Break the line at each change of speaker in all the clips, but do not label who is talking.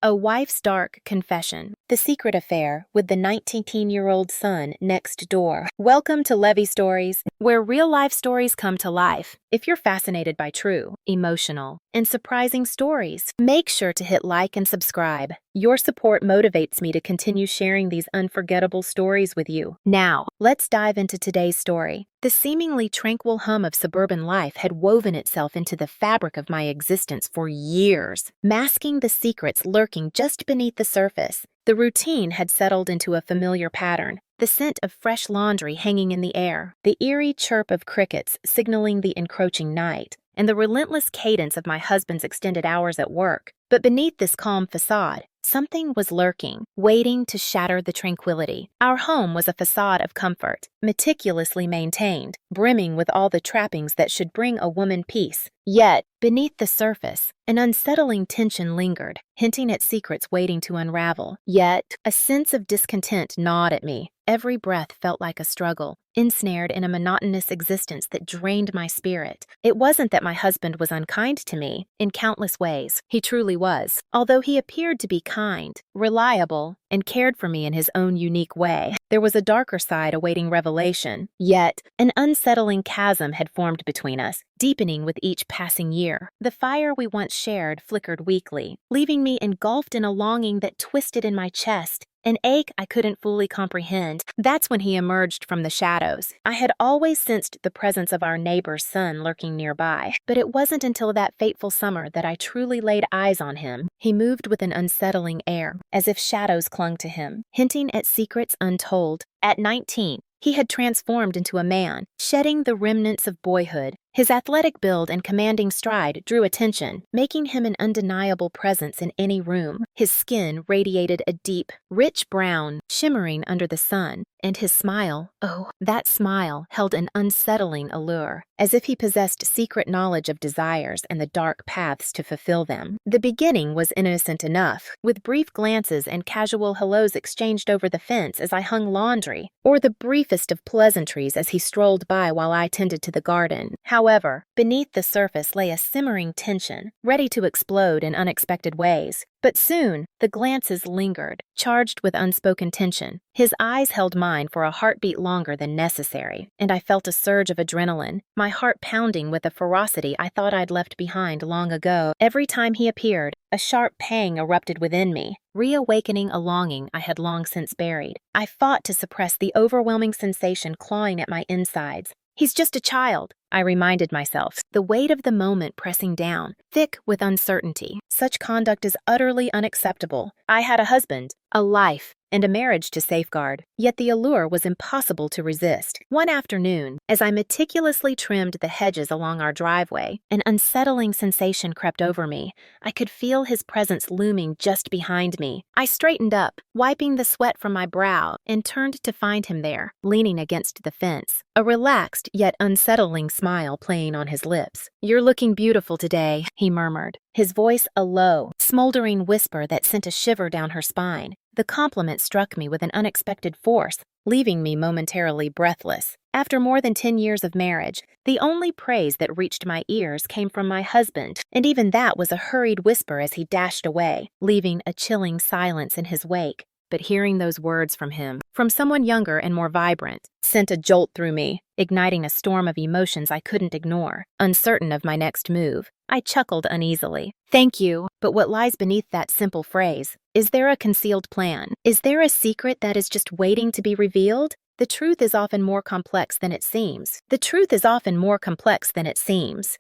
A Wife's Dark Confession. The Secret Affair with the 19-year-old son next door. Welcome to LeVy Stories, where real-life stories come to life. If you're fascinated by true, emotional, and surprising stories, make sure to hit like and subscribe. Your support motivates me to continue sharing these unforgettable stories with you. Now, let's dive into today's story. The seemingly tranquil hum of suburban life had woven itself into the fabric of my existence for years, masking the secrets lurking just beneath the surface. The routine had settled into a familiar pattern, the scent of fresh laundry hanging in the air, the eerie chirp of crickets signaling the encroaching night, and the relentless cadence of my husband's extended hours at work. But beneath this calm facade, something was lurking, waiting to shatter the tranquility. Our home was a facade of comfort, meticulously maintained, brimming with all the trappings that should bring a woman peace. Yet, beneath the surface, an unsettling tension lingered, hinting at secrets waiting to unravel. Yet, a sense of discontent gnawed at me. Every breath felt like a struggle, ensnared in a monotonous existence that drained my spirit. It wasn't that my husband was unkind to me. In countless ways, he truly was. Although he appeared to be kind, reliable, and cared for me in his own unique way, there was a darker side awaiting revelation. Yet, an unsettling chasm had formed between us, deepening with each passing year. The fire we once shared flickered weakly, leaving me engulfed in a longing that twisted in my chest, an ache I couldn't fully comprehend. That's when he emerged from the shadows. I had always sensed the presence of our neighbor's son lurking nearby, but it wasn't until that fateful summer that I truly laid eyes on him. He moved with an unsettling air, as if shadows clung to him, hinting at secrets untold. At 19, he had transformed into a man, shedding the remnants of boyhood. His athletic build and commanding stride drew attention, making him an undeniable presence in any room. His skin radiated a deep, rich brown, shimmering under the sun, and his smile, oh, that smile, held an unsettling allure, as if he possessed secret knowledge of desires and the dark paths to fulfill them. The beginning was innocent enough, with brief glances and casual hellos exchanged over the fence as I hung laundry, or the briefest of pleasantries as he strolled by while I tended to the garden. However, beneath the surface lay a simmering tension, ready to explode in unexpected ways. But soon, the glances lingered, charged with unspoken tension. His eyes held mine for a heartbeat longer than necessary, and I felt a surge of adrenaline, my heart pounding with a ferocity I thought I'd left behind long ago. Every time he appeared, a sharp pang erupted within me, reawakening a longing I had long since buried. I fought to suppress the overwhelming sensation clawing at my insides. He's just a child, I reminded myself, the weight of the moment pressing down, thick with uncertainty. Such conduct is utterly unacceptable. I had a husband, a life, and a marriage to safeguard, yet the allure was impossible to resist. One afternoon, as I meticulously trimmed the hedges along our driveway, an unsettling sensation crept over me. I could feel his presence looming just behind me. I straightened up, wiping the sweat from my brow, and turned to find him there, leaning against the fence, a relaxed yet unsettling smile playing on his lips. "You're looking beautiful today," he murmured, his voice a low, smoldering whisper that sent a shiver down her spine. The compliment struck me with an unexpected force, leaving me momentarily breathless. After more than 10 years of marriage, the only praise that reached my ears came from my husband, and even that was a hurried whisper as he dashed away, leaving a chilling silence in his wake. But hearing those words from him, from someone younger and more vibrant, sent a jolt through me, igniting a storm of emotions I couldn't ignore. Uncertain of my next move, I chuckled uneasily. "Thank you, but what lies beneath that simple phrase? Is there a concealed plan? Is there a secret that is just waiting to be revealed? The truth is often more complex than it seems.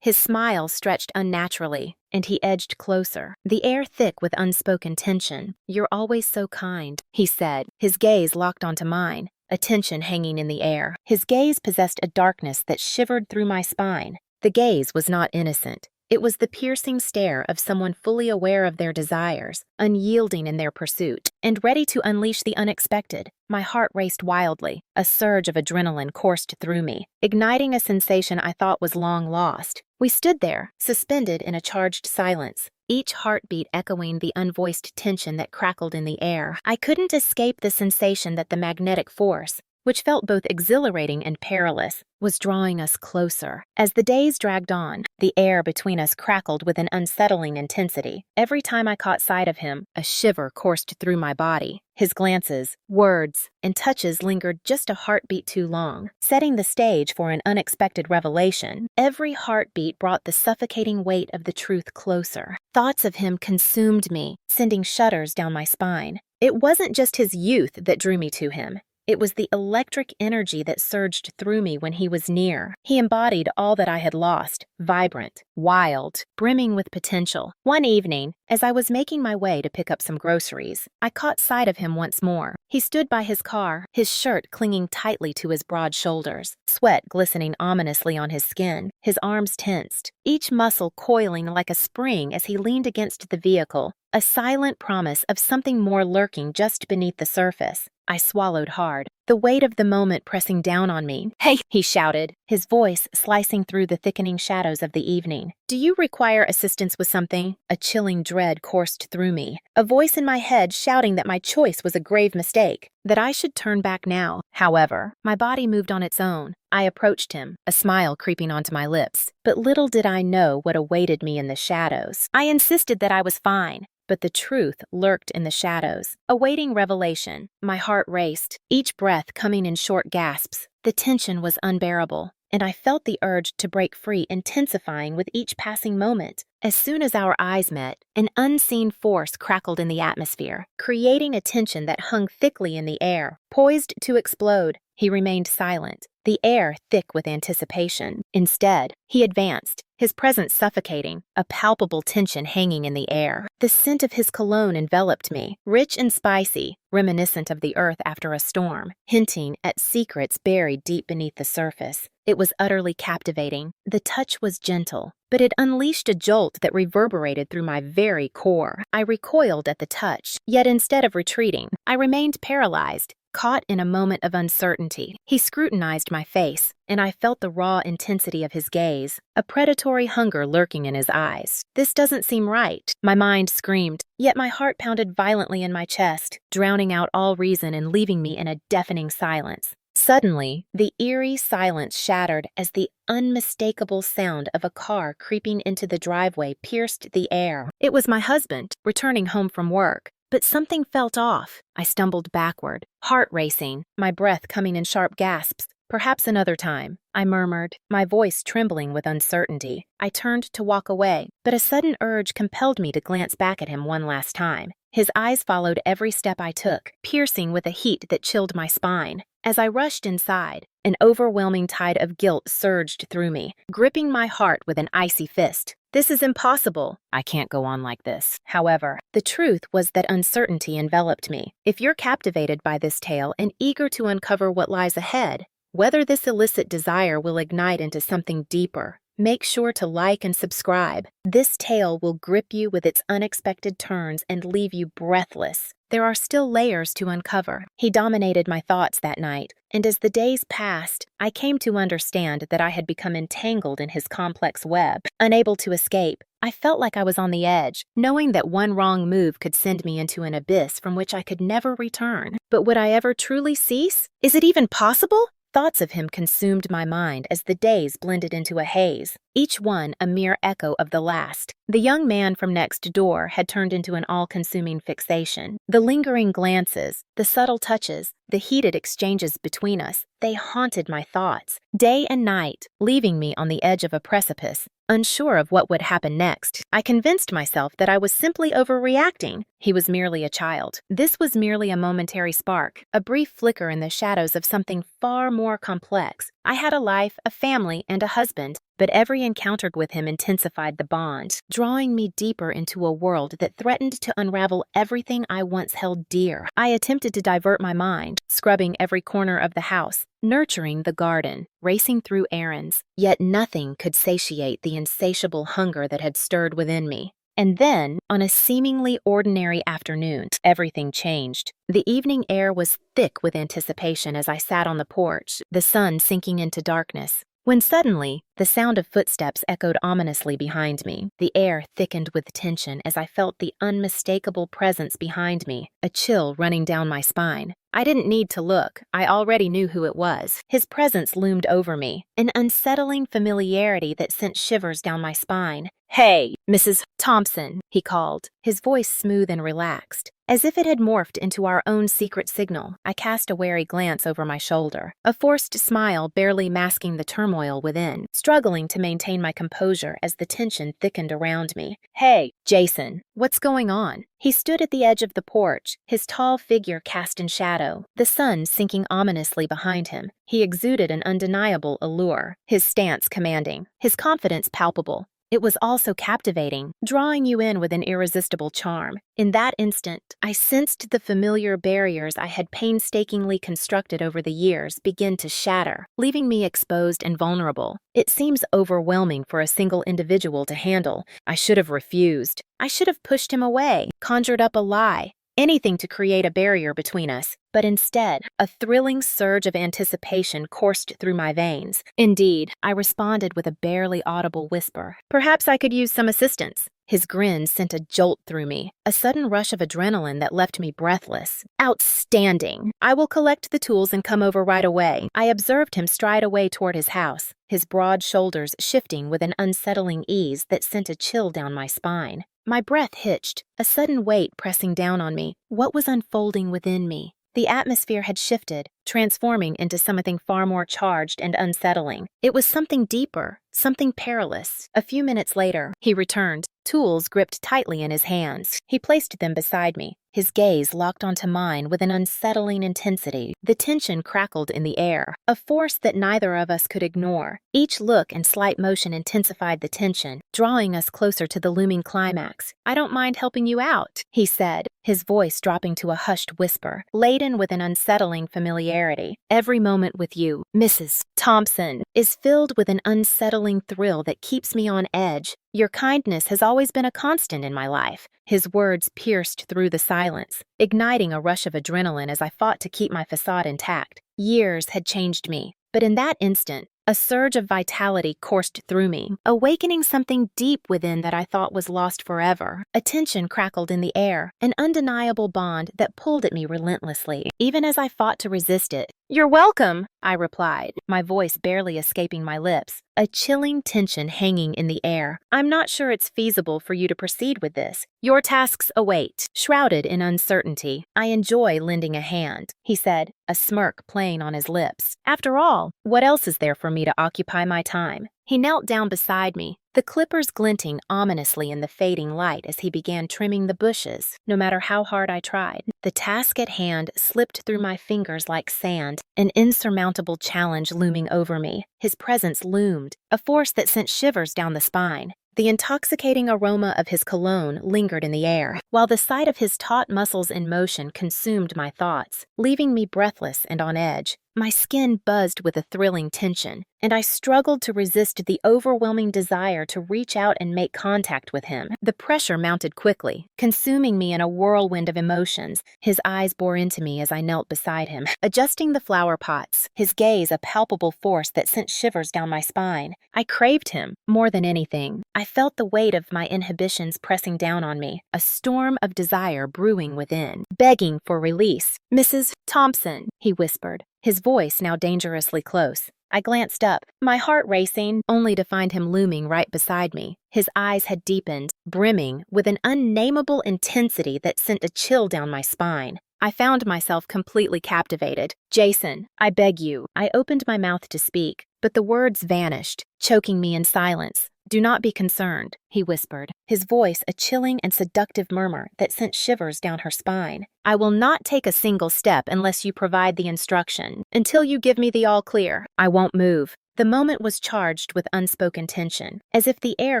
His smile stretched unnaturally, and he edged closer, the air thick with unspoken tension. "You're always so kind," he said, his gaze locked onto mine, a tension hanging in the air. His gaze possessed a darkness that shivered through my spine. The gaze was not innocent. It was the piercing stare of someone fully aware of their desires, unyielding in their pursuit, and ready to unleash the unexpected. My heart raced wildly. A surge of adrenaline coursed through me, igniting a sensation I thought was long lost. We stood there, suspended in a charged silence, each heartbeat echoing the unvoiced tension that crackled in the air. I couldn't escape the sensation that the magnetic force, which felt both exhilarating and perilous, was drawing us closer. As the days dragged on, the air between us crackled with an unsettling intensity. Every time I caught sight of him, a shiver coursed through my body. His glances, words, and touches lingered just a heartbeat too long, setting the stage for an unexpected revelation. Every heartbeat brought the suffocating weight of the truth closer. Thoughts of him consumed me, sending shudders down my spine. It wasn't just his youth that drew me to him. It was the electric energy that surged through me when he was near. He embodied all that I had lost, vibrant, wild, brimming with potential. One evening, as I was making my way to pick up some groceries, I caught sight of him once more. He stood by his car, his shirt clinging tightly to his broad shoulders, sweat glistening ominously on his skin, his arms tensed, each muscle coiling like a spring as he leaned against the vehicle, a silent promise of something more lurking just beneath the surface. I swallowed hard, the weight of the moment pressing down on me. "Hey," he shouted, his voice slicing through the thickening shadows of the evening. "Do you require assistance with something?" A chilling dread coursed through me, a voice in my head shouting that my choice was a grave mistake, that I should turn back now. However, my body moved on its own. I approached him, a smile creeping onto my lips, but little did I know what awaited me in the shadows. I insisted that I was fine, but the truth lurked in the shadows, awaiting revelation. My heart raced, each breath coming in short gasps. The tension was unbearable, and I felt the urge to break free intensifying with each passing moment. As soon as our eyes met, an unseen force crackled in the atmosphere, creating a tension that hung thickly in the air, poised to explode. He remained silent, the air thick with anticipation. Instead, he advanced, his presence suffocating, a palpable tension hanging in the air. The scent of his cologne enveloped me, rich and spicy, reminiscent of the earth after a storm, hinting at secrets buried deep beneath the surface. It was utterly captivating. The touch was gentle, but it unleashed a jolt that reverberated through my very core. I recoiled at the touch, yet instead of retreating, I remained paralyzed, caught in a moment of uncertainty. He scrutinized my face, and I felt the raw intensity of his gaze, a predatory hunger lurking in his eyes. "This doesn't seem right," my mind screamed, yet my heart pounded violently in my chest, drowning out all reason and leaving me in a deafening silence. Suddenly, the eerie silence shattered as the unmistakable sound of a car creeping into the driveway pierced the air. It was my husband, returning home from work. But something felt off. I stumbled backward, heart racing, my breath coming in sharp gasps. "Perhaps another time," I murmured, my voice trembling with uncertainty. I turned to walk away, but a sudden urge compelled me to glance back at him one last time. His eyes followed every step I took, piercing with a heat that chilled my spine. As I rushed inside, an overwhelming tide of guilt surged through me, gripping my heart with an icy fist. "This is impossible. I can't go on like this." However, the truth was that uncertainty enveloped me. If you're captivated by this tale and eager to uncover what lies ahead, whether this illicit desire will ignite into something deeper, make sure to like and subscribe. This tale will grip you with its unexpected turns and leave you breathless. There are still layers to uncover. He dominated my thoughts that night, and as the days passed, I came to understand that I had become entangled in his complex web, unable to escape. I felt like I was on the edge, knowing that one wrong move could send me into an abyss from which I could never return. But would I ever truly cease? Is it even possible? Thoughts of him consumed my mind as the days blended into a haze, each one a mere echo of the last. The young man from next door had turned into an all-consuming fixation. The lingering glances, the subtle touches, the heated exchanges between us, they haunted my thoughts, day and night, leaving me on the edge of a precipice, unsure of what would happen next. I convinced myself that I was simply overreacting. He was merely a child. This was merely a momentary spark, a brief flicker in the shadows of something far more complex. I had a life, a family, and a husband, but every encounter with him intensified the bond, drawing me deeper into a world that threatened to unravel everything I once held dear. I attempted to divert my mind, scrubbing every corner of the house, nurturing the garden, racing through errands, yet nothing could satiate the insatiable hunger that had stirred within me. And then, on a seemingly ordinary afternoon, everything changed. The evening air was thick with anticipation as I sat on the porch, the sun sinking into darkness, when suddenly, the sound of footsteps echoed ominously behind me. The air thickened with tension as I felt the unmistakable presence behind me, a chill running down my spine. I didn't need to look. I already knew who it was. His presence loomed over me, an unsettling familiarity that sent shivers down my spine. "Hey, Mrs. Thompson," he called, his voice smooth and relaxed. As if it had morphed into our own secret signal, I cast a wary glance over my shoulder, a forced smile barely masking the turmoil within, struggling to maintain my composure as the tension thickened around me. "Hey, Jason, what's going on?" He stood at the edge of the porch, his tall figure cast in shadow, the sun sinking ominously behind him. He exuded an undeniable allure, his stance commanding, his confidence palpable. It was also captivating, drawing you in with an irresistible charm. In that instant, I sensed the familiar barriers I had painstakingly constructed over the years begin to shatter, leaving me exposed and vulnerable. It seems overwhelming for a single individual to handle. I should have refused. I should have pushed him away, conjured up a lie. Anything to create a barrier between us. But instead, a thrilling surge of anticipation coursed through my veins. Indeed, I responded with a barely audible whisper. "Perhaps I could use some assistance." His grin sent a jolt through me, a sudden rush of adrenaline that left me breathless. "Outstanding! I will collect the tools and come over right away." I observed him stride away toward his house, his broad shoulders shifting with an unsettling ease that sent a chill down my spine. My breath hitched, a sudden weight pressing down on me. What was unfolding within me? The atmosphere had shifted, transforming into something far more charged and unsettling. It was something deeper, something perilous. A few minutes later, he returned, tools gripped tightly in his hands. He placed them beside me, his gaze locked onto mine with an unsettling intensity. The tension crackled in the air, a force that neither of us could ignore. Each look and slight motion intensified the tension, drawing us closer to the looming climax. "I don't mind helping you out," he said, his voice dropping to a hushed whisper, laden with an unsettling familiarity. "Every moment with you, Mrs. Thompson, is filled with an unsettling thrill that keeps me on edge. Your kindness has always been a constant in my life." His words pierced through the silence, igniting a rush of adrenaline as I fought to keep my facade intact. Years had changed me, but in that instant, a surge of vitality coursed through me, awakening something deep within that I thought was lost forever. A tension crackled in the air, an undeniable bond that pulled at me relentlessly, even as I fought to resist it. "You're welcome," I replied, my voice barely escaping my lips, a chilling tension hanging in the air. "I'm not sure it's feasible for you to proceed with this. Your tasks await." Shrouded in uncertainty, "I enjoy lending a hand," he said, a smirk playing on his lips. "After all, what else is there for me to occupy my time?" He knelt down beside me, the clippers glinting ominously in the fading light as he began trimming the bushes, no matter how hard I tried. The task at hand slipped through my fingers like sand, an insurmountable challenge looming over me. His presence loomed, a force that sent shivers down the spine. The intoxicating aroma of his cologne lingered in the air, while the sight of his taut muscles in motion consumed my thoughts, leaving me breathless and on edge. My skin buzzed with a thrilling tension, and I struggled to resist the overwhelming desire to reach out and make contact with him. The pressure mounted quickly, consuming me in a whirlwind of emotions. His eyes bore into me as I knelt beside him, adjusting the flower pots, his gaze a palpable force that sent shivers down my spine. I craved him more than anything. I felt the weight of my inhibitions pressing down on me, a storm of desire brewing within, begging for release. "Mrs. Thompson," he whispered, his voice now dangerously close. I glanced up, my heart racing, only to find him looming right beside me. His eyes had deepened, brimming with an unnameable intensity that sent a chill down my spine. I found myself completely captivated. "Jason, I beg you." I opened my mouth to speak, but the words vanished, choking me in silence. "Do not be concerned," he whispered, his voice a chilling and seductive murmur that sent shivers down her spine. "I will not take a single step unless you provide the instruction. Until you give me the all clear, I won't move." The moment was charged with unspoken tension, as if the air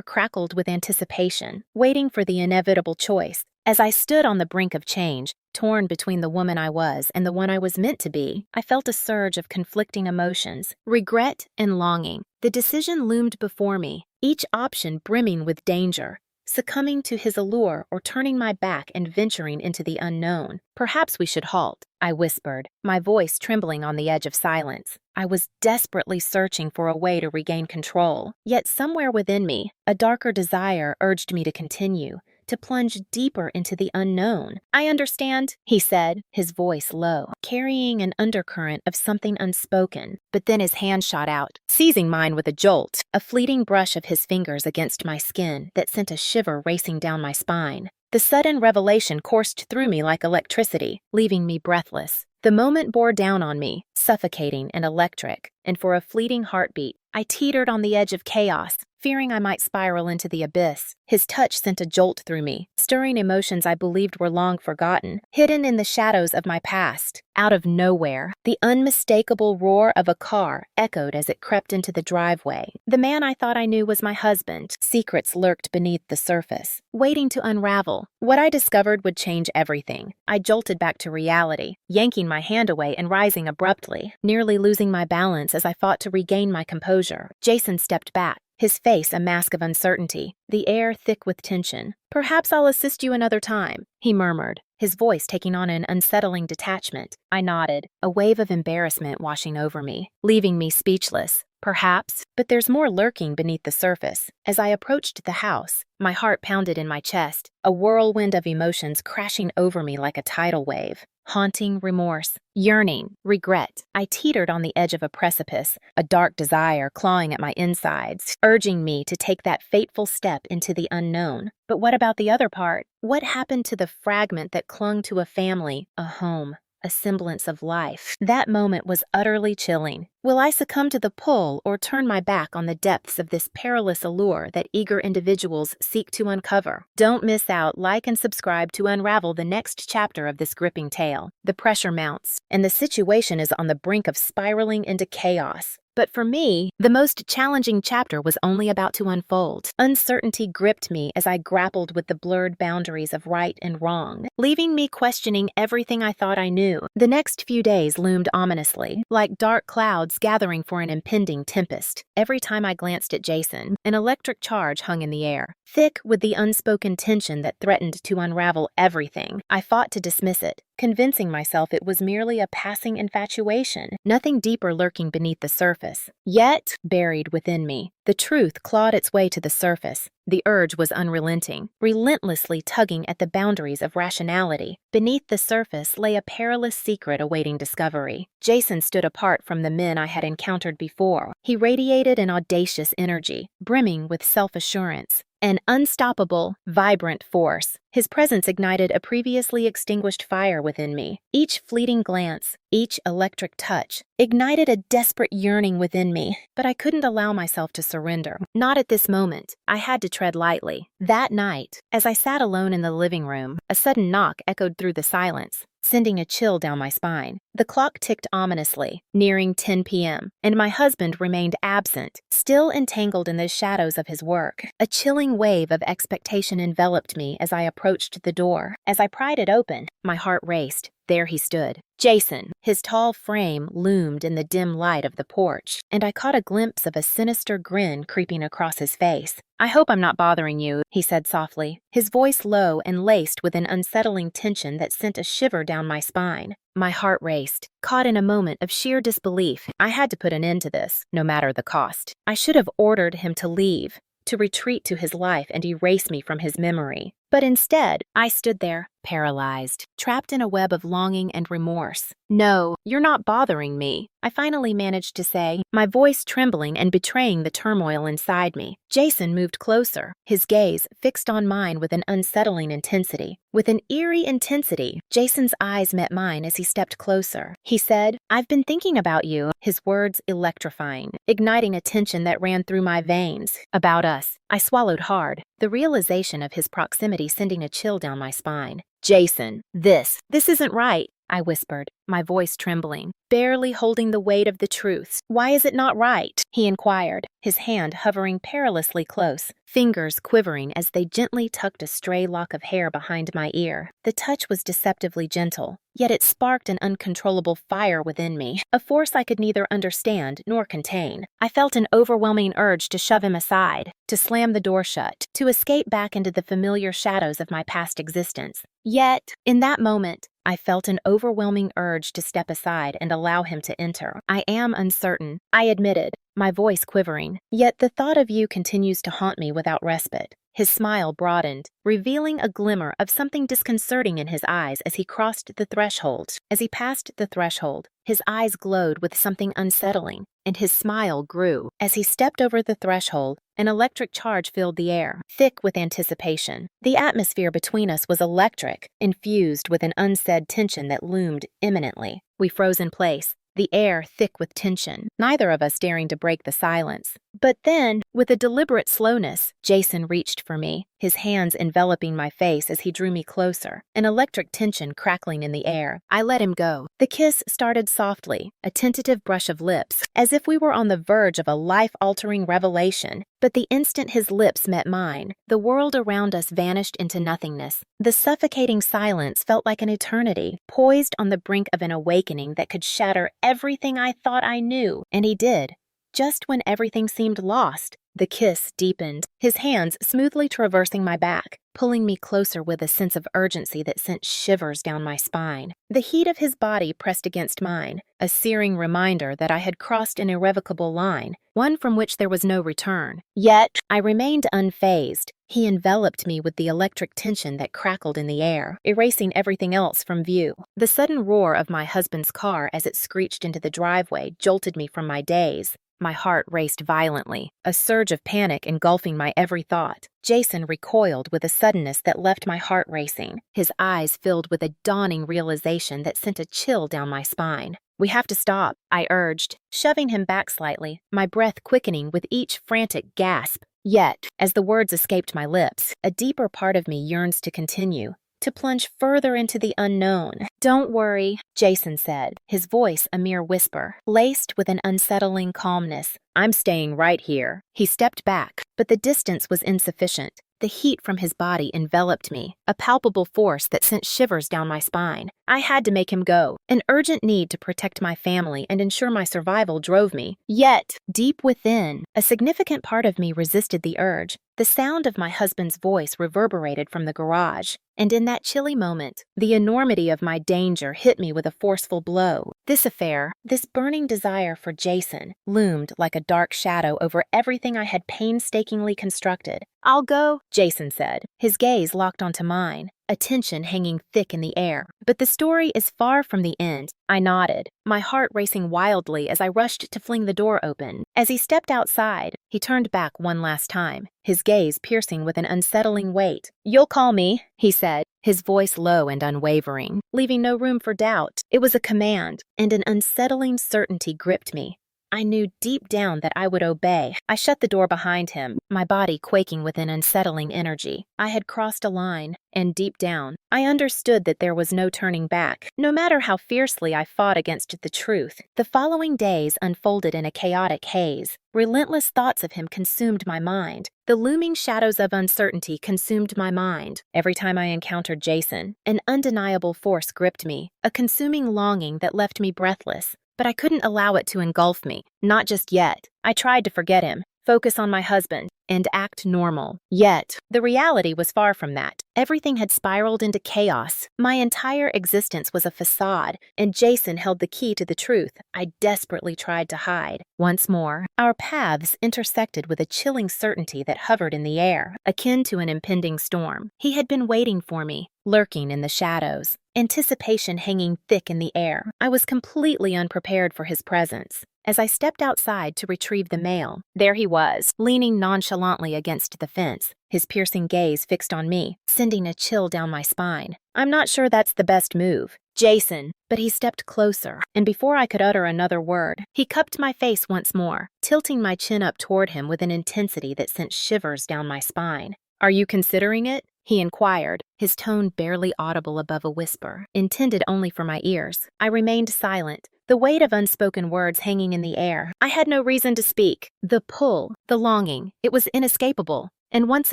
crackled with anticipation, waiting for the inevitable choice. As I stood on the brink of change, torn between the woman I was and the one I was meant to be, I felt a surge of conflicting emotions, regret and longing. The decision loomed before me, each option brimming with danger, succumbing to his allure or turning my back and venturing into the unknown. "Perhaps we should halt," I whispered, my voice trembling on the edge of silence. I was desperately searching for a way to regain control, yet somewhere within me, a darker desire urged me to continue, to plunge deeper into the unknown. "I understand," he said, his voice low, carrying an undercurrent of something unspoken. But then his hand shot out, seizing mine with a jolt, a fleeting brush of his fingers against my skin that sent a shiver racing down my spine. The sudden revelation coursed through me like electricity, leaving me breathless. The moment bore down on me, suffocating and electric, and for a fleeting heartbeat, I teetered on the edge of chaos, fearing I might spiral into the abyss. His touch sent a jolt through me, stirring emotions I believed were long forgotten, hidden in the shadows of my past. Out of nowhere, the unmistakable roar of a car echoed as it crept into the driveway. The man I thought I knew was my husband. Secrets lurked beneath the surface, waiting to unravel. What I discovered would change everything. I jolted back to reality, yanking my hand away and rising abruptly, nearly losing my balance as I fought to regain my composure. Jason stepped back, his face a mask of uncertainty, the air thick with tension. "Perhaps I'll assist you another time," he murmured, his voice taking on an unsettling detachment. I nodded, a wave of embarrassment washing over me, leaving me speechless. Perhaps, but there's more lurking beneath the surface. As I approached the house, my heart pounded in my chest, a whirlwind of emotions crashing over me like a tidal wave. Haunting remorse, yearning, regret. I teetered on the edge of a precipice, a dark desire clawing at my insides, urging me to take that fateful step into the unknown. But what about the other part? What happened to the fragment that clung to a family, a home, a semblance of life? That moment was utterly chilling. Will I succumb to the pull or turn my back on the depths of this perilous allure that eager individuals seek to uncover? Don't miss out. Like and subscribe to unravel the next chapter of this gripping tale. The pressure mounts, and the situation is on the brink of spiraling into chaos. But for me, the most challenging chapter was only about to unfold. Uncertainty gripped me as I grappled with the blurred boundaries of right and wrong, leaving me questioning everything I thought I knew. The next few days loomed ominously, like dark clouds gathering for an impending tempest. Every time I glanced at Jason, an electric charge hung in the air, thick with the unspoken tension that threatened to unravel everything. I fought to dismiss it, convincing myself it was merely a passing infatuation, nothing deeper lurking beneath the surface. Yet, buried within me, the truth clawed its way to the surface. The urge was unrelenting, relentlessly tugging at the boundaries of rationality. Beneath the surface lay a perilous secret awaiting discovery. Jason stood apart from the men I had encountered before. He radiated an audacious energy, brimming with self-assurance. An unstoppable, vibrant force. His presence ignited a previously extinguished fire within me. Each fleeting glance, each electric touch, ignited a desperate yearning within me. But I couldn't allow myself to surrender. Not at this moment. I had to tread lightly. That night, as I sat alone in the living room, a sudden knock echoed through the silence, sending a chill down my spine. The clock ticked ominously, nearing 10 p.m., and my husband remained absent, still entangled in the shadows of his work. A chilling wave of expectation enveloped me as I approached the door. As I pried it open, my heart raced. There he stood, Jason. His tall frame loomed in the dim light of the porch, and I caught a glimpse of a sinister grin creeping across his face. "I hope I'm not bothering you," he said softly, his voice low and laced with an unsettling tension that sent a shiver down my spine. My heart raced, caught in a moment of sheer disbelief. I had to put an end to this, no matter the cost. I should have ordered him to leave, to retreat to his life and erase me from his memory. But instead, I stood there, paralyzed, trapped in a web of longing and remorse. "No, you're not bothering me," I finally managed to say, my voice trembling and betraying the turmoil inside me. Jason moved closer, his gaze fixed on mine with an unsettling intensity. With an eerie intensity, Jason's eyes met mine as he stepped closer. He said, "I've been thinking about you," his words electrifying, igniting a tension that ran through my veins. "About us." I swallowed hard, the realization of his proximity sending a chill down my spine. "Jason, this isn't right," I whispered, my voice trembling, barely holding the weight of the truth. "Why is it not right?" he inquired, his hand hovering perilously close, fingers quivering as they gently tucked a stray lock of hair behind my ear. The touch was deceptively gentle, yet it sparked an uncontrollable fire within me, a force I could neither understand nor contain. I felt an overwhelming urge to shove him aside, to slam the door shut, to escape back into the familiar shadows of my past existence. Yet, in that moment, I felt an overwhelming urge to step aside and allow him to enter. "I am uncertain," I admitted, my voice quivering. "Yet the thought of you continues to haunt me without respite." His smile broadened, revealing a glimmer of something disconcerting in his eyes as he crossed the threshold. As he passed the threshold, his eyes glowed with something unsettling, and his smile grew. As he stepped over the threshold, an electric charge filled the air, thick with anticipation. The atmosphere between us was electric, infused with an unsaid tension that loomed imminently. We froze in place, the air thick with tension, neither of us daring to break the silence. But then, with a deliberate slowness, Jason reached for me, his hands enveloping my face as he drew me closer, an electric tension crackling in the air. I let him go. The kiss started softly, a tentative brush of lips, as if we were on the verge of a life-altering revelation. But the instant his lips met mine, the world around us vanished into nothingness. The suffocating silence felt like an eternity, poised on the brink of an awakening that could shatter everything I thought I knew. And he did. Just when everything seemed lost, the kiss deepened, his hands smoothly traversing my back, pulling me closer with a sense of urgency that sent shivers down my spine. The heat of his body pressed against mine, a searing reminder that I had crossed an irrevocable line, one from which there was no return. Yet, I remained unfazed. He enveloped me with the electric tension that crackled in the air, erasing everything else from view. The sudden roar of my husband's car as it screeched into the driveway jolted me from my daze. My heart raced violently, a surge of panic engulfing my every thought. Jason recoiled with a suddenness that left my heart racing, his eyes filled with a dawning realization that sent a chill down my spine. "We have to stop," I urged, shoving him back slightly, my breath quickening with each frantic gasp. Yet, as the words escaped my lips, a deeper part of me yearns to continue, to plunge further into the unknown. "Don't worry," Jason said, his voice a mere whisper, laced with an unsettling calmness. "I'm staying right here." He stepped back, but the distance was insufficient. The heat from his body enveloped me, a palpable force that sent shivers down my spine. I had to make him go. An urgent need to protect my family and ensure my survival drove me. Yet, deep within, a significant part of me resisted the urge. The sound of my husband's voice reverberated from the garage, and in that chilly moment, the enormity of my danger hit me with a forceful blow. This affair, this burning desire for Jason, loomed like a dark shadow over everything I had painstakingly constructed. "I'll go," Jason said, his gaze locked onto mine, a tension hanging thick in the air. "But the story is far from the end." I nodded, my heart racing wildly as I rushed to fling the door open. As he stepped outside, he turned back one last time, his gaze piercing with an unsettling weight. "You'll call me," he said, his voice low and unwavering, leaving no room for doubt. It was a command, and an unsettling certainty gripped me. I knew deep down that I would obey. I shut the door behind him, my body quaking with an unsettling energy. I had crossed a line, and deep down, I understood that there was no turning back, no matter how fiercely I fought against the truth. The following days unfolded in a chaotic haze. Relentless thoughts of him consumed my mind. The looming shadows of uncertainty consumed my mind. Every time I encountered Jason, an undeniable force gripped me, a consuming longing that left me breathless. But I couldn't allow it to engulf me, not just yet. I tried to forget him, focus on my husband, and act normal. Yet, the reality was far from that. Everything had spiraled into chaos. My entire existence was a facade, and Jason held the key to the truth I desperately tried to hide. Once more, our paths intersected with a chilling certainty that hovered in the air, akin to an impending storm. He had been waiting for me, lurking in the shadows, anticipation hanging thick in the air. I was completely unprepared for his presence. As I stepped outside to retrieve the mail, there he was, leaning nonchalantly against the fence, his piercing gaze fixed on me, sending a chill down my spine. I'm not sure that's the best move. "Jason," but he stepped closer, and before I could utter another word, he cupped my face once more, tilting my chin up toward him with an intensity that sent shivers down my spine. "Are you considering it?" he inquired, his tone barely audible above a whisper, intended only for my ears. I remained silent, the weight of unspoken words hanging in the air. I had no reason to speak. The pull, the longing, it was inescapable. And once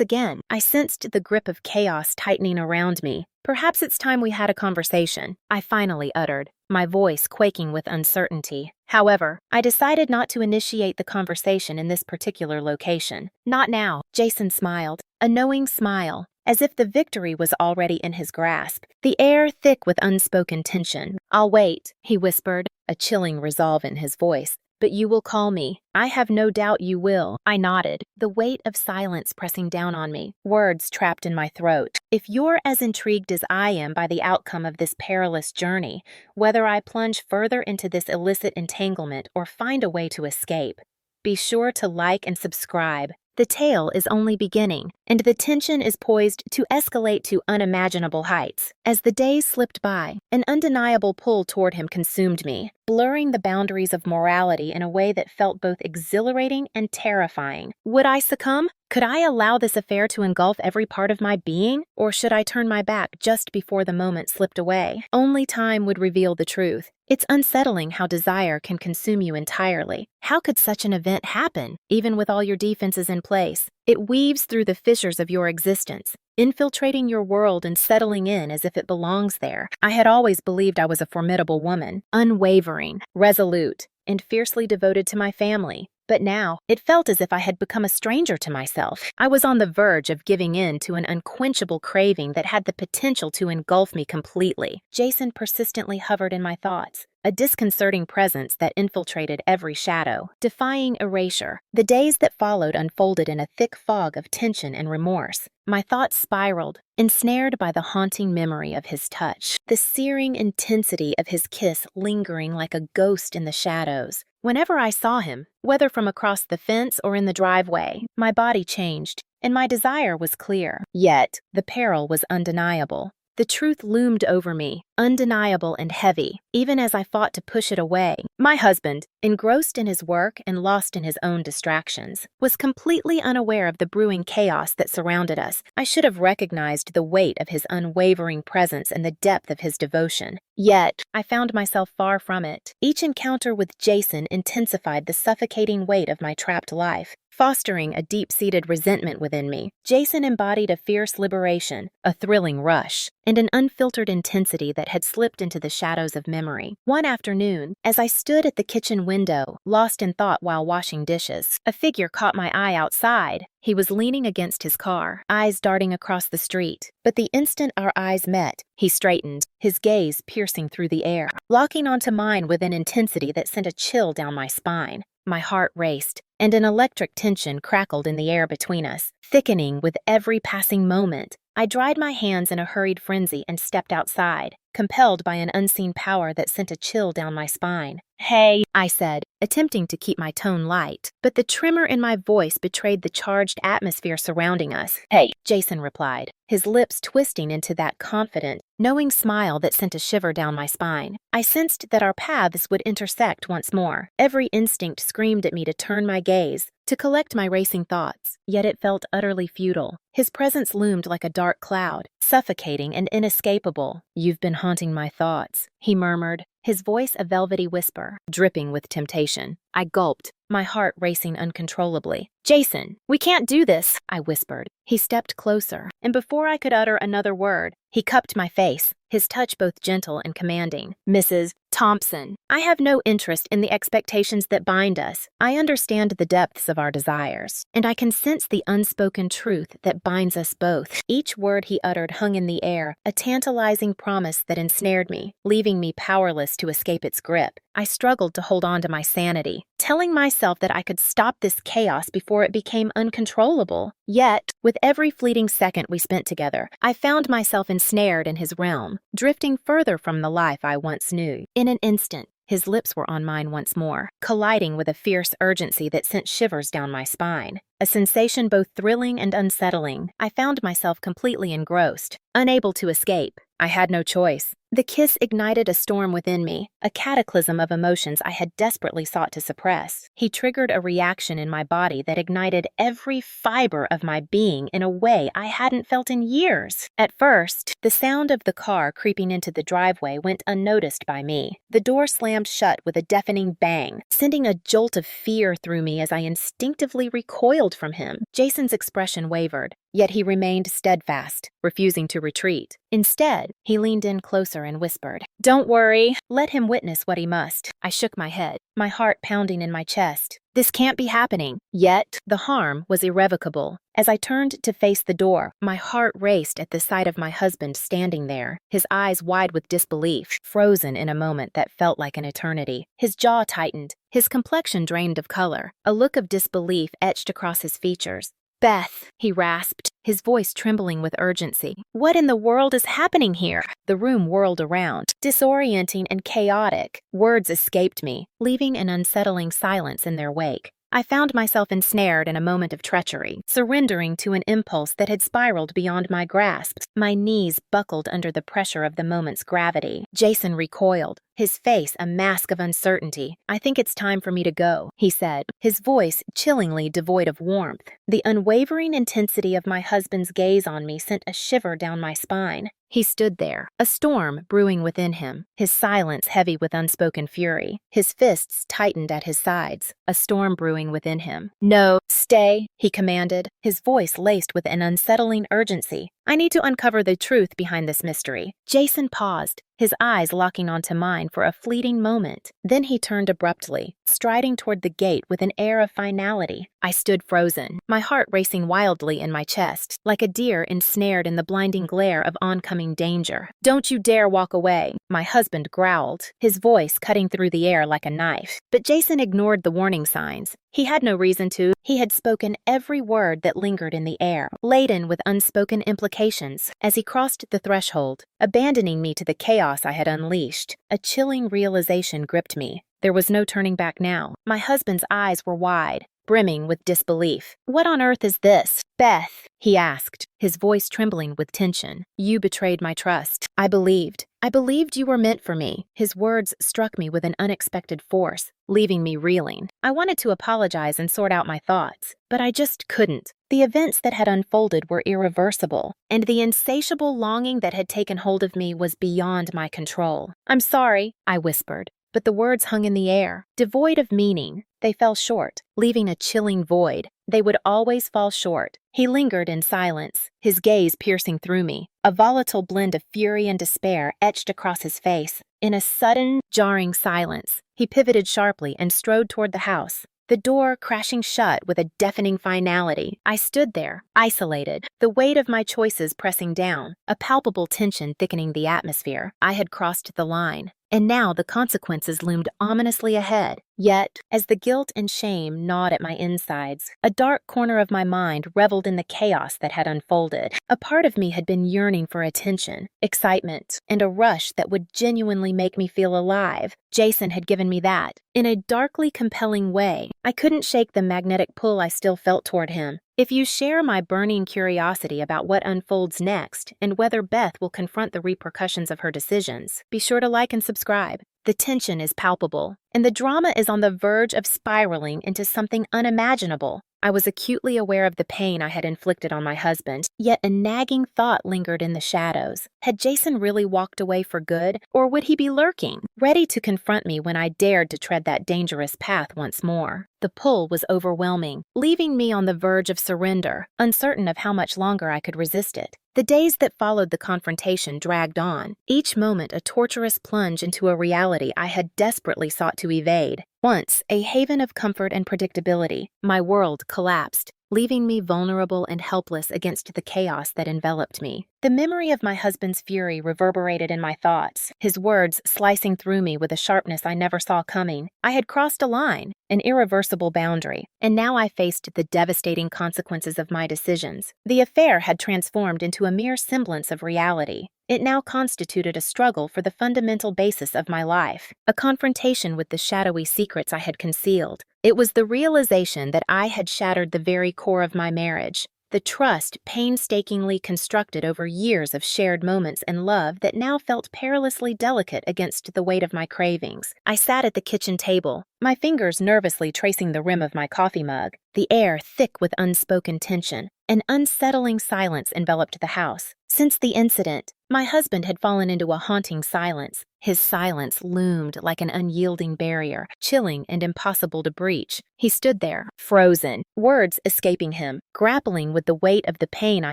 again, I sensed the grip of chaos tightening around me. "Perhaps it's time we had a conversation," I finally uttered, my voice quaking with uncertainty. However, I decided not to initiate the conversation in this particular location. "Not now," Jason smiled, a knowing smile, as if the victory was already in his grasp, the air thick with unspoken tension. "I'll wait," he whispered, a chilling resolve in his voice. but you will call me. I have no doubt you will. I nodded, the weight of silence pressing down on me, words trapped in my throat. If you're as intrigued as I am by the outcome of this perilous journey, whether I plunge further into this illicit entanglement or find a way to escape, be sure to like and subscribe. The tale is only beginning, and the tension is poised to escalate to unimaginable heights. As the days slipped by, an undeniable pull toward him consumed me, blurring the boundaries of morality in a way that felt both exhilarating and terrifying. Would I succumb? Could I allow this affair to engulf every part of my being? Or should I turn my back just before the moment slipped away? Only time would reveal the truth. It's unsettling how desire can consume you entirely. How could such an event happen, even with all your defenses in place? It weaves through the fissures of your existence, infiltrating your world and settling in as if it belongs there. I had always believed I was a formidable woman, unwavering, resolute, and fiercely devoted to my family. But now, it felt as if I had become a stranger to myself. I was on the verge of giving in to an unquenchable craving that had the potential to engulf me completely. Jason persistently hovered in my thoughts, a disconcerting presence that infiltrated every shadow, defying erasure. The days that followed unfolded in a thick fog of tension and remorse. My thoughts spiraled, ensnared by the haunting memory of his touch, the searing intensity of his kiss lingering like a ghost in the shadows. Whenever I saw him, whether from across the fence or in the driveway, my body changed, and my desire was clear. Yet, the peril was undeniable. The truth loomed over me, undeniable and heavy, even as I fought to push it away. My husband, engrossed in his work and lost in his own distractions, was completely unaware of the brewing chaos that surrounded us. I should have recognized the weight of his unwavering presence and the depth of his devotion. Yet, I found myself far from it. Each encounter with Jason intensified the suffocating weight of my trapped life, fostering a deep-seated resentment within me. Jason embodied a fierce liberation, a thrilling rush, and an unfiltered intensity that had slipped into the shadows of memory. One afternoon, as I stood at the kitchen window, lost in thought while washing dishes, a figure caught my eye outside. He was leaning against his car, eyes darting across the street. But the instant our eyes met, he straightened, his gaze piercing through the air, locking onto mine with an intensity that sent a chill down my spine. My heart raced, and an electric tension crackled in the air between us, thickening with every passing moment. I dried my hands in a hurried frenzy and stepped outside, compelled by an unseen power that sent a chill down my spine. "Hey," I said, attempting to keep my tone light, but the tremor in my voice betrayed the charged atmosphere surrounding us. "Hey," Jason replied, his lips twisting into that confident, knowing smile that sent a shiver down my spine. I sensed that our paths would intersect once more. Every instinct screamed at me to turn my gaze, to collect my racing thoughts, yet it felt utterly futile. His presence loomed like a dark cloud, suffocating and inescapable. "You've been haunting my thoughts," he murmured, his voice a velvety whisper, dripping with temptation. I gulped, my heart racing uncontrollably. "Jason, we can't do this," I whispered. He stepped closer, and before I could utter another word, he cupped my face, his touch both gentle and commanding. "Mrs. Thompson, I have no interest in the expectations that bind us. I understand the depths of our desires, and I can sense the unspoken truth that binds us both." Each word he uttered hung in the air, a tantalizing promise that ensnared me, leaving me powerless to escape its grip. I struggled to hold on to my sanity, telling myself that I could stop this chaos before it became uncontrollable. Yet, with every fleeting second we spent together, I found myself ensnared in his realm, drifting further from the life I once knew. In an instant, his lips were on mine once more, colliding with a fierce urgency that sent shivers down my spine. A sensation both thrilling and unsettling. I found myself completely engrossed, unable to escape. I had no choice. The kiss ignited a storm within me, a cataclysm of emotions I had desperately sought to suppress. He triggered a reaction in my body that ignited every fiber of my being in a way I hadn't felt in years. At first, the sound of the car creeping into the driveway went unnoticed by me. The door slammed shut with a deafening bang, sending a jolt of fear through me as I instinctively recoiled from him. Jason's expression wavered, yet he remained steadfast, refusing to retreat. Instead, he leaned in closer and whispered, Don't worry. Let him witness what he must. I shook my head, my heart pounding in my chest. This can't be happening. Yet, the harm was irrevocable. As I turned to face the door, my heart raced at the sight of my husband standing there, his eyes wide with disbelief, frozen in a moment that felt like an eternity. His jaw tightened, his complexion drained of color, a look of disbelief etched across his features. "Beth," he rasped, his voice trembling with urgency. "What in the world is happening here?" The room whirled around, disorienting and chaotic. Words escaped me, leaving an unsettling silence in their wake. I found myself ensnared in a moment of treachery, surrendering to an impulse that had spiraled beyond my grasp. My knees buckled under the pressure of the moment's gravity. Jason recoiled, his face a mask of uncertainty. "I think it's time for me to go," he said, his voice chillingly devoid of warmth. The unwavering intensity of my husband's gaze on me sent a shiver down my spine. He stood there, a storm brewing within him, his silence heavy with unspoken fury. His fists tightened at his sides, a storm brewing within him. "No, stay," he commanded, his voice laced with an unsettling urgency. "I need to uncover the truth behind this mystery." Jason paused, his eyes locking onto mine for a fleeting moment. Then he turned abruptly, striding toward the gate with an air of finality. I stood frozen, my heart racing wildly in my chest, like a deer ensnared in the blinding glare of oncoming danger. "Don't you dare walk away," my husband growled, his voice cutting through the air like a knife. But Jason ignored the warning signs. He had no reason to. He had spoken every word that lingered in the air, laden with unspoken implications. As he crossed the threshold, abandoning me to the chaos I had unleashed, a chilling realization gripped me. There was no turning back now. My husband's eyes were wide, brimming with disbelief. "What on earth is this?" "Beth," he asked, his voice trembling with tension. "You betrayed my trust. I believed you were meant for me." His words struck me with an unexpected force, leaving me reeling. I wanted to apologize and sort out my thoughts, but I just couldn't. The events that had unfolded were irreversible, and the insatiable longing that had taken hold of me was beyond my control. "I'm sorry," I whispered, but the words hung in the air, devoid of meaning. They fell short, leaving a chilling void. They would always fall short. He lingered in silence, his gaze piercing through me, a volatile blend of fury and despair etched across his face. In a sudden, jarring silence, he pivoted sharply and strode toward the house, the door crashing shut with a deafening finality. I stood there, isolated, the weight of my choices pressing down, a palpable tension thickening the atmosphere. I had crossed the line, and now the consequences loomed ominously ahead. Yet, as the guilt and shame gnawed at my insides, a dark corner of my mind reveled in the chaos that had unfolded. A part of me had been yearning for attention, excitement, and a rush that would genuinely make me feel alive. Jason had given me that, in a darkly compelling way. I couldn't shake the magnetic pull I still felt toward him. If you share my burning curiosity about what unfolds next and whether Beth will confront the repercussions of her decisions, be sure to like and subscribe. The tension is palpable, and the drama is on the verge of spiraling into something unimaginable. I was acutely aware of the pain I had inflicted on my husband, yet a nagging thought lingered in the shadows. Had Jason really walked away for good, or would he be lurking, ready to confront me when I dared to tread that dangerous path once more? The pull was overwhelming, leaving me on the verge of surrender, uncertain of how much longer I could resist it. The days that followed the confrontation dragged on, each moment a torturous plunge into a reality I had desperately sought to evade. Once a haven of comfort and predictability, my world collapsed, leaving me vulnerable and helpless against the chaos that enveloped me. The memory of my husband's fury reverberated in my thoughts, his words slicing through me with a sharpness I never saw coming. I had crossed a line, an irreversible boundary, and now I faced the devastating consequences of my decisions. The affair had transformed into a mere semblance of reality. It now constituted a struggle for the fundamental basis of my life, a confrontation with the shadowy secrets I had concealed. It was the realization that I had shattered the very core of my marriage, the trust painstakingly constructed over years of shared moments and love that now felt perilously delicate against the weight of my cravings. I sat at the kitchen table, my fingers nervously tracing the rim of my coffee mug, the air thick with unspoken tension. An unsettling silence enveloped the house. Since the incident, my husband had fallen into a haunting silence. His silence loomed like an unyielding barrier, chilling and impossible to breach. He stood there, frozen, words escaping him, grappling with the weight of the pain I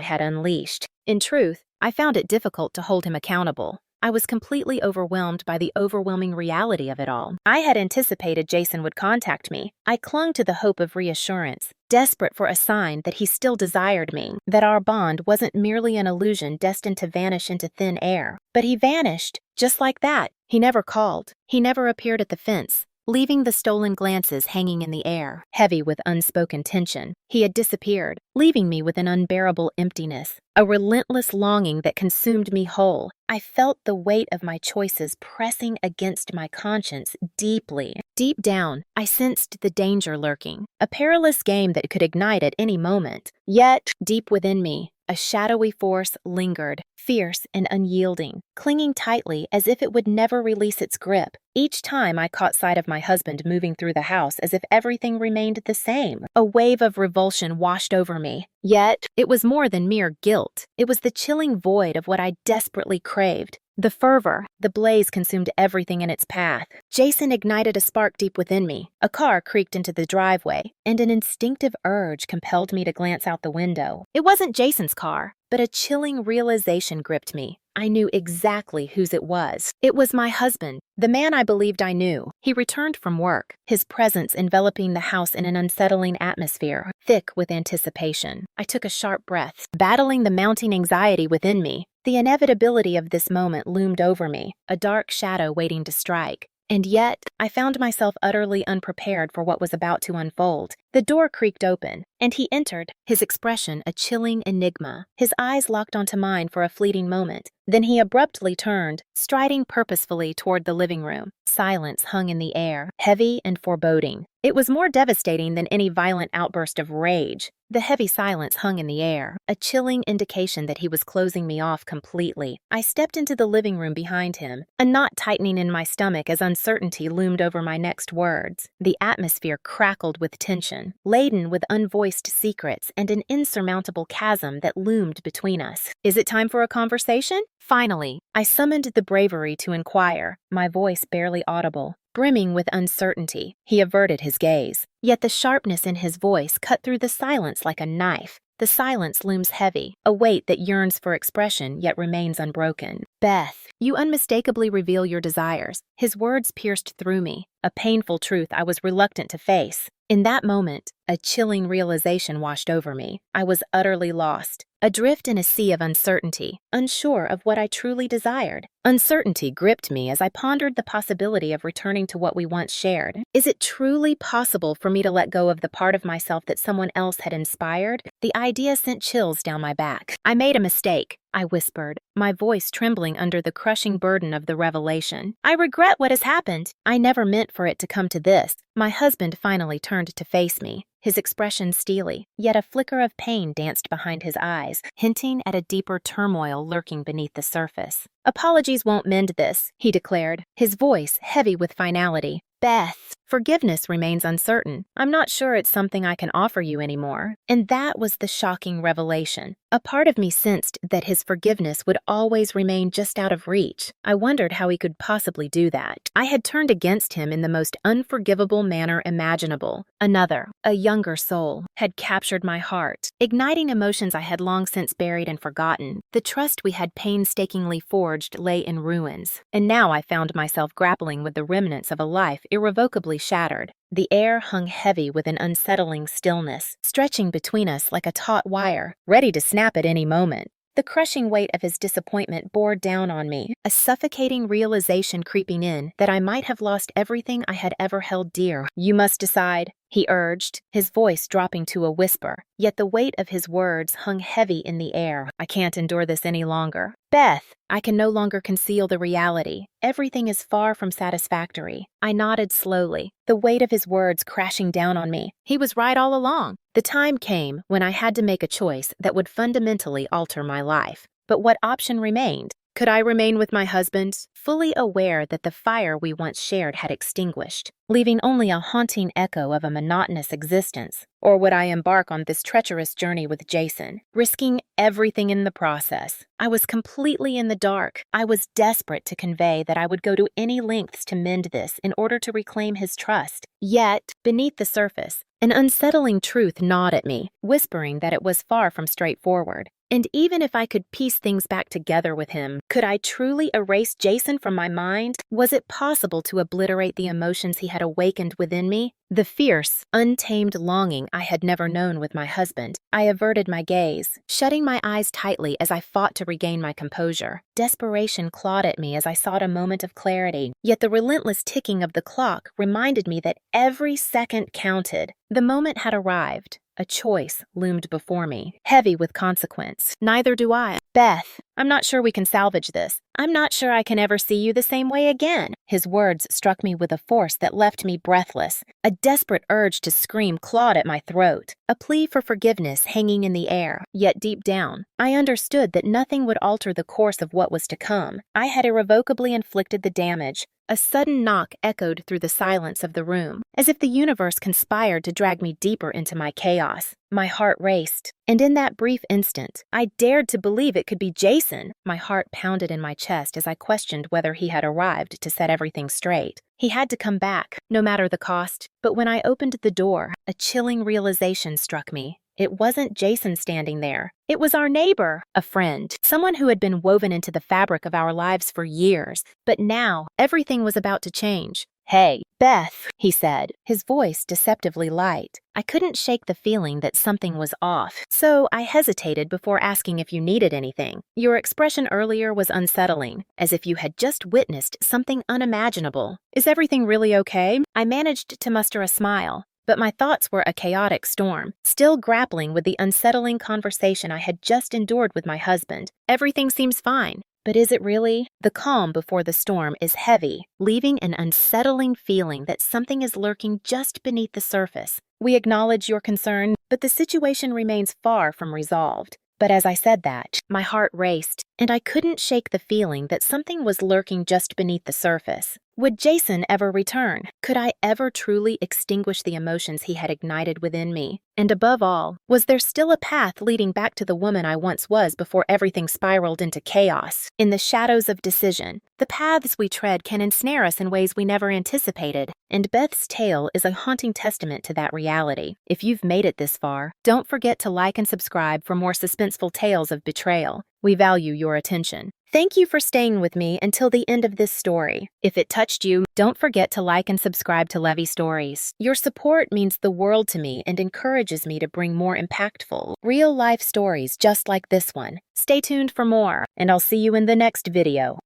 had unleashed. In truth, I found it difficult to hold him accountable. I was completely overwhelmed by the overwhelming reality of it all. I had anticipated Jason would contact me. I clung to the hope of reassurance, desperate for a sign that he still desired me, that our bond wasn't merely an illusion destined to vanish into thin air. But he vanished, just like that. He never called. He never appeared at the fence, leaving the stolen glances hanging in the air, heavy with unspoken tension. He had disappeared, leaving me with an unbearable emptiness, a relentless longing that consumed me whole. I felt the weight of my choices pressing against my conscience deeply. Deep down, I sensed the danger lurking, a perilous game that could ignite at any moment. Yet, deep within me, a shadowy force lingered, fierce and unyielding, clinging tightly as if it would never release its grip. Each time I caught sight of my husband moving through the house as if everything remained the same, a wave of revulsion washed over me. Yet, it was more than mere guilt. It was the chilling void of what I desperately craved. The fervor, the blaze consumed everything in its path. Jason ignited a spark deep within me. A car creaked into the driveway, and an instinctive urge compelled me to glance out the window. It wasn't Jason's car, but a chilling realization gripped me. I knew exactly whose it was. It was my husband, the man I believed I knew. He returned from work, his presence enveloping the house in an unsettling atmosphere, thick with anticipation. I took a sharp breath, battling the mounting anxiety within me. The inevitability of this moment loomed over me, a dark shadow waiting to strike. And yet, I found myself utterly unprepared for what was about to unfold. The door creaked open, and he entered, his expression a chilling enigma. His eyes locked onto mine for a fleeting moment. Then he abruptly turned, striding purposefully toward the living room. Silence hung in the air, heavy and foreboding. It was more devastating than any violent outburst of rage. The heavy silence hung in the air, a chilling indication that he was closing me off completely. I stepped into the living room behind him, a knot tightening in my stomach as uncertainty loomed over my next words. The atmosphere crackled with tension, laden with unvoiced secrets and an insurmountable chasm that loomed between us. "Is it time for a conversation?" Finally, I summoned the bravery to inquire, my voice barely audible. Brimming with uncertainty, he averted his gaze. Yet the sharpness in his voice cut through the silence like a knife. The silence looms heavy, a weight that yearns for expression yet remains unbroken. "Beth, you unmistakably reveal your desires." His words pierced through me, a painful truth I was reluctant to face. In that moment, a chilling realization washed over me. I was utterly lost, adrift in a sea of uncertainty, unsure of what I truly desired. Uncertainty gripped me as I pondered the possibility of returning to what we once shared. Is it truly possible for me to let go of the part of myself that someone else had inspired? The idea sent chills down my back. "I made a mistake," I whispered, my voice trembling under the crushing burden of the revelation. "I regret what has happened. I never meant for it to come to this." My husband finally turned to face me, his expression steely, yet a flicker of pain danced behind his eyes, hinting at a deeper turmoil lurking beneath the surface. "Apologies won't mend this," he declared, his voice heavy with finality. "Beth, forgiveness remains uncertain. I'm not sure it's something I can offer you anymore." And that was the shocking revelation. A part of me sensed that his forgiveness would always remain just out of reach. I wondered how he could possibly do that. I had turned against him in the most unforgivable manner imaginable. Another, a younger soul, had captured my heart, igniting emotions I had long since buried and forgotten. The trust we had painstakingly forged lay in ruins, and now I found myself grappling with the remnants of a life irrevocably shattered. The air hung heavy with an unsettling stillness, stretching between us like a taut wire, ready to snap at any moment. The crushing weight of his disappointment bore down on me, a suffocating realization creeping in that I might have lost everything I had ever held dear. "You must decide," he urged, his voice dropping to a whisper, yet the weight of his words hung heavy in the air. "I can't endure this any longer. Beth, I can no longer conceal the reality. Everything is far from satisfactory." I nodded slowly, the weight of his words crashing down on me. He was right all along. The time came when I had to make a choice that would fundamentally alter my life. But what option remained? Could I remain with my husband, fully aware that the fire we once shared had extinguished, leaving only a haunting echo of a monotonous existence? Or would I embark on this treacherous journey with Jason, risking everything in the process? I was completely in the dark. I was desperate to convey that I would go to any lengths to mend this in order to reclaim his trust. Yet, beneath the surface, an unsettling truth gnawed at me, whispering that it was far from straightforward. And even if I could piece things back together with him, could I truly erase Jason from my mind? Was it possible to obliterate the emotions he had awakened within me? The fierce, untamed longing I had never known with my husband. I averted my gaze, shutting my eyes tightly as I fought to regain my composure. Desperation clawed at me as I sought a moment of clarity, yet the relentless ticking of the clock reminded me that every second counted. The moment had arrived. A choice loomed before me, heavy with consequence. Neither do I. Beth, I'm not sure we can salvage this. I'm not sure I can ever see you the same way again. His words struck me with a force that left me breathless. A desperate urge to scream clawed at my throat, a plea for forgiveness hanging in the air. Yet deep down, I understood that nothing would alter the course of what was to come. I had irrevocably inflicted the damage. A sudden knock echoed through the silence of the room, as if the universe conspired to drag me deeper into my chaos. My heart raced, and in that brief instant, I dared to believe it could be Jason. My heart pounded in my chest as I questioned whether he had arrived to set everything straight. He had to come back, no matter the cost. But when I opened the door, a chilling realization struck me. It wasn't Jason standing there. It was our neighbor, a friend, someone who had been woven into the fabric of our lives for years. But now, everything was about to change. "Hey, Beth," he said, his voice deceptively light. I couldn't shake the feeling that something was off, so I hesitated before asking if you needed anything. Your expression earlier was unsettling, as if you had just witnessed something unimaginable. Is everything really okay? I managed to muster a smile. But my thoughts were a chaotic storm, still grappling with the unsettling conversation I had just endured with my husband. Everything seems fine. But is it really? The calm before the storm is heavy, leaving an unsettling feeling that something is lurking just beneath the surface. We acknowledge your concern, but the situation remains far from resolved. But as I said that, my heart raced, and I couldn't shake the feeling that something was lurking just beneath the surface. Would Jason ever return? Could I ever truly extinguish the emotions he had ignited within me? And above all, was there still a path leading back to the woman I once was before everything spiraled into chaos? In the shadows of decision, the paths we tread can ensnare us in ways we never anticipated, and Beth's tale is a haunting testament to that reality. If you've made it this far, don't forget to like and subscribe for more suspenseful tales of betrayal. We value your attention. Thank you for staying with me until the end of this story. If it touched you, don't forget to like and subscribe to LeVy Stories. Your support means the world to me and encourages me to bring more impactful, real-life stories just like this one. Stay tuned for more, and I'll see you in the next video.